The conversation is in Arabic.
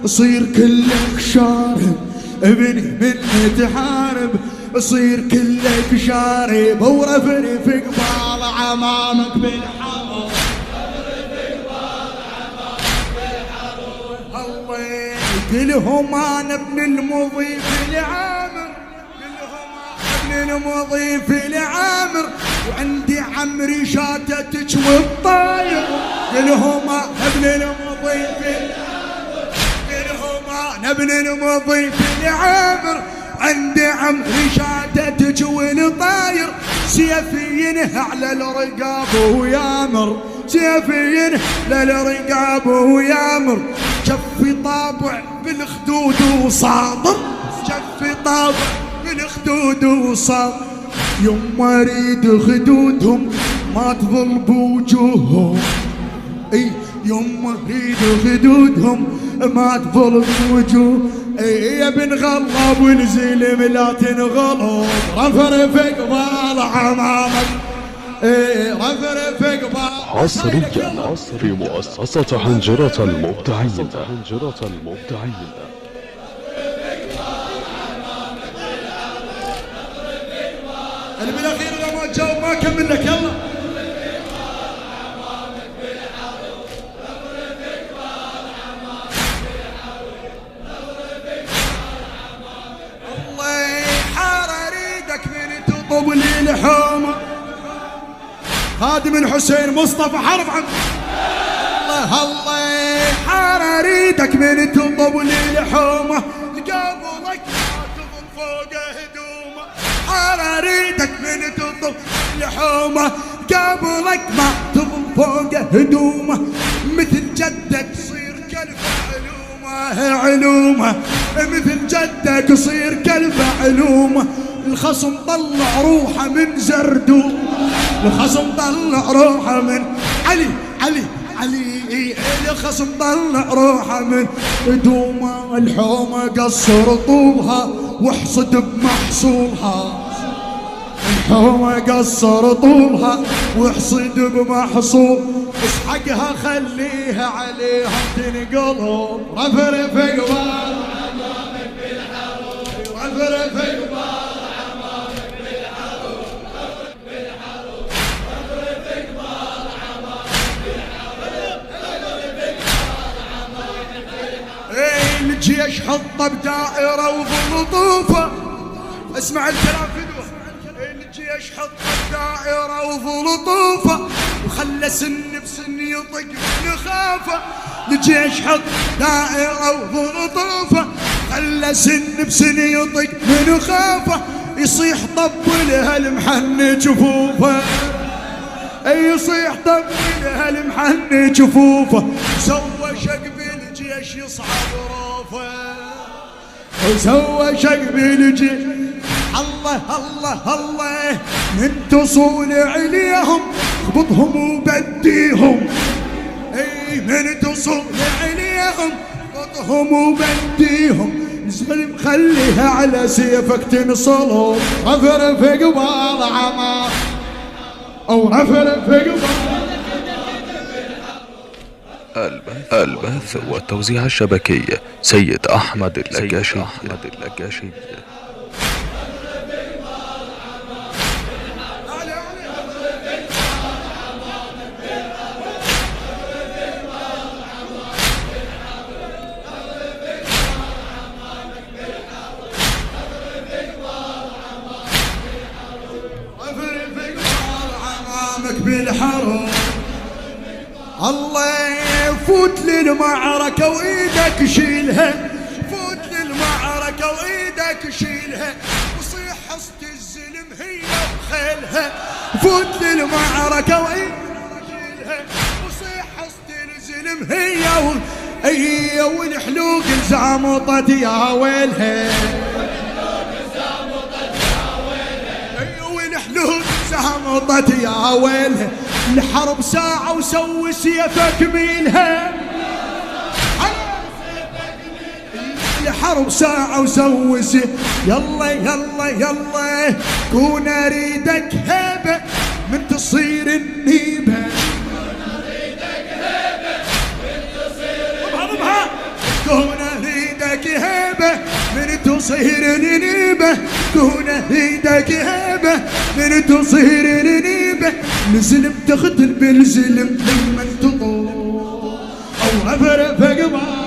صير كلك شارب ابني من تحارب، صير كلك شارب ورفني في قبال عمامك بالحرب. الله كلهم انا ابن المضيف العامر، كلهم ابن المضيف العامر، وعندي عمري شاتتك والطاير. كلهم ابن المضيف العامر، كلهم انا ابن المضيف العامر، عندي عمري شاتتك والطاير. سيفي ينهى على الرقاب ويامر، سيفي ينهى على الرقاب ويامر. شفي طابع بالخدود وصابر، شفي طابع بالخدود وصابر. يوم اريد خدودهم ما تظل بوجوههم، اي يوم اريد خدودهم ما تظل بوجوه. اي يا بن غلاب والزلم لا تنغلب، رفرف قبال عمامك، اي رفرف قبال. حصريا في مؤسسة حنجرة المبدعين. اللي بالاخير اذا ما تجاوب ما اكمل لك. يلا الله حار اريدك من تطب لي الحومه. خادم الحسين مصطفى حرف عن الله حار اريدك من تطب لي الحومه. قبلك ما تظل فوق هدومه، حار اريدك من تطب الحومه. قبلك ما تظل فوق هدومه، مثل جدك صير كلب علومه، علومه مثل جدك صير كلب علومه. الخصم طلع روحه من زردوم، الخصم طلع روحه من علي الخصم طلع روحه من دومه. الحومه قصر طولها واحصد بمحصولها، الحومه قصر طولها واحصد بمحصول. اسحقها خليها عليها تنقلب، رفرف قبال عمامك بالحروب، رفرف قبال عمامك بالحروب، رفرف بالحروب، رفرف قبال عمامك بالحروب، رفرف قبال عمامك بالحروب. اي الجيش حطه بدائره وظلطوفه، اسمع الكلام فدوه. الجيش حطه بدائره وظلطوفه، وخلى سن بسن يطق من خافه. الجيش حط دائره وظلطوفه، خلى سن بسن يطق من خافه. يصيح طب لها المحن جفوفه، اي يصيح طب لها المحن جفوفه. سوى شق بالجيش يصعد روفه، وسوى شق بالجيش. الله الله الله من تصول عليهم اخبطهم وبديهم، اي من تصول عليهم اخبطهم وبديهم. نزل خليها على سيفك تنصلهم، رفرف قبال عمار او رفرف قبال. البث والتوزيع الشبكي سيد أحمد اللقاشي. بالحرب الله فوت للمعركة وإيدك شيلها، فوت للمعركة وإيدك شيلها. وصيح حصة الزلم هي وخيلها، فوت للمعركة وإيدك شيلها. وصيح حصة الزلم هي والحلوق الزعمطت يا ويلها، والحلوق زعمطت يا ويلها. الحرب ساعة وسوي سيفك ميلها، الحرب ساعة وسوي سيف. يلا يلا يلا كون اريدك هبة من تصير النيبة، كون تصير نيبة كون ايدك هبة من تصير نيبة نزل بتختل بالزلم لما تطول او افرق فقبال